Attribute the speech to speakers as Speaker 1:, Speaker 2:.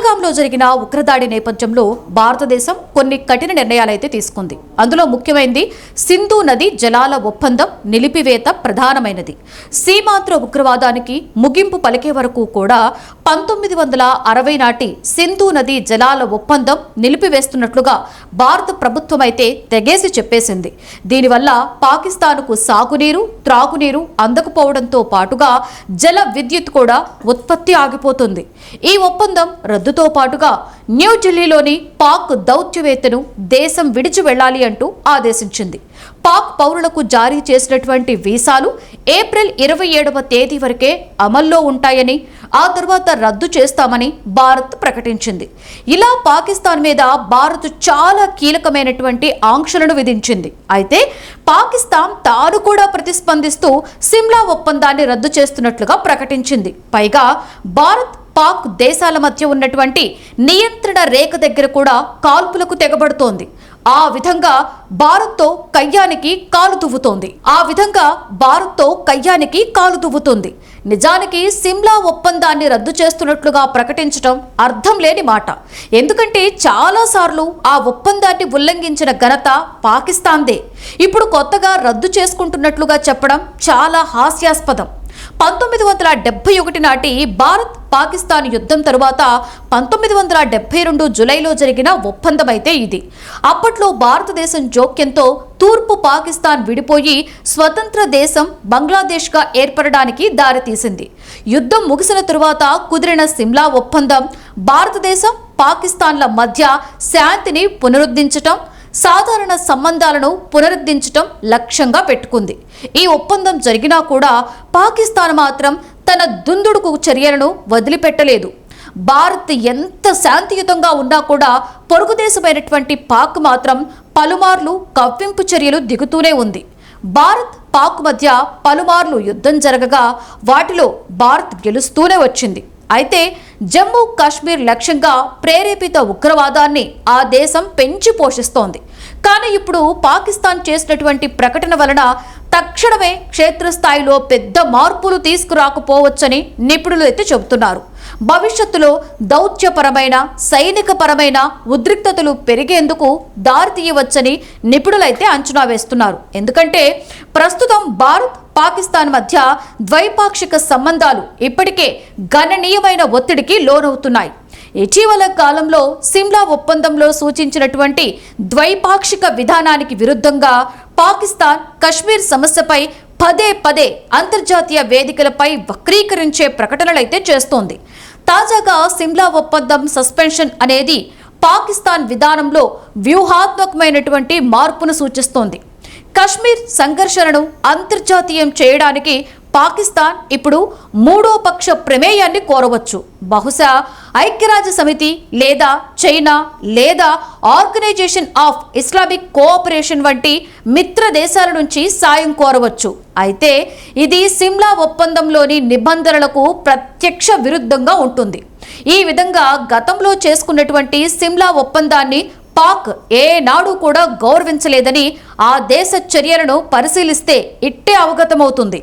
Speaker 1: పహల్గాంలో జరిగిన ఉగ్రదాడి నేపథ్యంలో భారతదేశం కొన్ని కఠిన నిర్ణయాలైతే తీసుకుంది. అందులో ముఖ్యమైనది సింధు నది జలాల ఒప్పందం నిలిపివేత ప్రధానమైనది. సీమాంధ్ర ఉగ్రవాదానికి ముగింపు పలికే వరకు కూడా 1960 నాటి సింధు నది జలాల ఒప్పందం నిలిపివేస్తున్నట్లుగా భారత ప్రభుత్వం అయితే తెగేసి చెప్పేసింది. దీనివల్ల పాకిస్తాన్కు సాగునీరు, త్రాగునీరు అందకపోవడంతో పాటుగా జల విద్యుత్ కూడా ఉత్పత్తి ఆగిపోతుంది. ఈ ఒప్పందం రద్దుతో పాటుగా న్యూఢిల్లీలోని పాక్ దౌత్యవేత్తను దేశం విడిచి వెళ్లాలి అంటూ ఆదేశించింది. పాక్ పౌరులకు జారీ చేసినటువంటి వీసాలు ఏప్రిల్ 27వ తేదీ వరకే అమల్లో ఉంటాయని, ఆ తర్వాత రద్దు చేస్తామని భారత్ ప్రకటించింది. ఇలా పాకిస్తాన్ మీద భారత్ చాలా కీలకమైనటువంటి ఆంక్షలను విధించింది. అయితే పాకిస్తాన్ తాను కూడా ప్రతిస్పందిస్తూ సిమ్లా ఒప్పందాన్ని రద్దు చేస్తున్నట్లుగా ప్రకటించింది. పైగా భారత్ పాక్ దేశాల మధ్య ఉన్నటువంటి నియంత్రణ రేఖ దగ్గర కూడా కాల్పులకు తెగబడుతోంది. ఆ విధంగా భారత్తో కయ్యానికి కాలు దువ్వుతోంది. నిజానికి సిమ్లా ఒప్పందాన్ని రద్దు చేస్తున్నట్లుగా ప్రకటించడం అర్థం లేని మాట. ఎందుకంటే చాలాసార్లు ఆ ఒప్పందాన్ని ఉల్లంఘించిన ఘనత పాకిస్తాన్దే. ఇప్పుడు కొత్తగా రద్దు చేసుకుంటున్నట్లుగా చెప్పడం చాలా హాస్యాస్పదం. 1971 నాటి భారత్ పాకిస్తాన్ యుద్ధం తరువాత 1972 జూలైలో జరిగిన ఒప్పందమైతే ఇది. అప్పట్లో భారతదేశం జోక్యంతో తూర్పు పాకిస్తాన్ విడిపోయి స్వతంత్ర దేశం బంగ్లాదేశ్గా ఏర్పడడానికి దారితీసింది. యుద్ధం ముగిసిన తరువాత కుదిరిన సిమ్లా ఒప్పందం భారతదేశం పాకిస్తాన్ల మధ్య శాంతిని పునరుద్ధరించటం, సాధారణ సంబంధాలను పునరుద్ధరించటం లక్ష్యంగా పెట్టుకుంది. ఈ ఒప్పందం జరిగినా కూడా పాకిస్తాన్ మాత్రం తన దుందుడుకు చర్యలను వదిలిపెట్టలేదు. భారత్ ఎంత శాంతియుతంగా ఉన్నా కూడా పొరుగు దేశమైనటువంటి పాక్ మాత్రం పలుమార్లు కవ్వింపు చర్యలు దిగుతూనే ఉంది. భారత్ పాక్ మధ్య పలుమార్లు యుద్ధం జరగగా వాటిలో భారత్ గెలుస్తూనే వచ్చింది. అయితే జమ్మూ కాశ్మీర్ లక్ష్యంగా ప్రేరేపిత ఉగ్రవాదాన్ని ఆ దేశం పెంచి పోషిస్తోంది. కానీ ఇప్పుడు పాకిస్తాన్ చేసినటువంటి ప్రకటన వలన తక్షణమే క్షేత్రస్థాయిలో పెద్ద మార్పులు తీసుకురాకపోవచ్చని నిపుణులు అయితే చెబుతున్నారు. భవిష్యత్తులో దౌత్యపరమైన, సైనికపరమైన ఉద్రిక్తతలు పెరిగేందుకు దారితీయవచ్చని నిపుణులైతే అంచనా వేస్తున్నారు. ఎందుకంటే ప్రస్తుతం భారత్ పాకిస్తాన్ మధ్య ద్వైపాక్షిక సంబంధాలు ఇప్పటికే గణనీయమైన ఒత్తిడికి లోనవుతున్నాయి. ఇటీవల కాలంలో సిమ్లా ఒప్పందంలో సూచించినటువంటి ద్వైపాక్షిక విధానానికి విరుద్ధంగా పాకిస్తాన్ కశ్మీర్ సమస్యపై పదే అంతర్జాతీయ వేదికలపై వక్రీకరించే ప్రకటనలైతే చేస్తోంది. తాజాగా సిమ్లా ఒప్పందం సస్పెన్షన్ అనేది పాకిస్తాన్ విధానంలో వ్యూహాత్మకమైనటువంటి మార్పును సూచిస్తోంది. కశ్మీర్ సంఘర్షణను అంతర్జాతీయం చేయడానికి పాకిస్తాన్ ఇప్పుడు మూడో పక్ష ప్రమేయాన్ని కోరవచ్చు. బహుశా ఐక్యరాజ్య సమితి లేదా చైనా లేదా ఆర్గనైజేషన్ ఆఫ్ ఇస్లామిక్ కోఆపరేషన్ వంటి మిత్ర దేశాల నుంచి సాయం కోరవచ్చు. అయితే ఇది సిమ్లా ఒప్పందంలోని నిబంధనలకు ప్రత్యక్ష విరుద్ధంగా ఉంటుంది. ఈ విధంగా గతంలో చేసుకున్నటువంటి సిమ్లా ఒప్పందాన్ని పాక్ ఏనాడు కూడా గౌరవించలేదని ఆ దేశ చర్యలను పరిశీలిస్తే ఇట్టే అవగతమవుతుంది.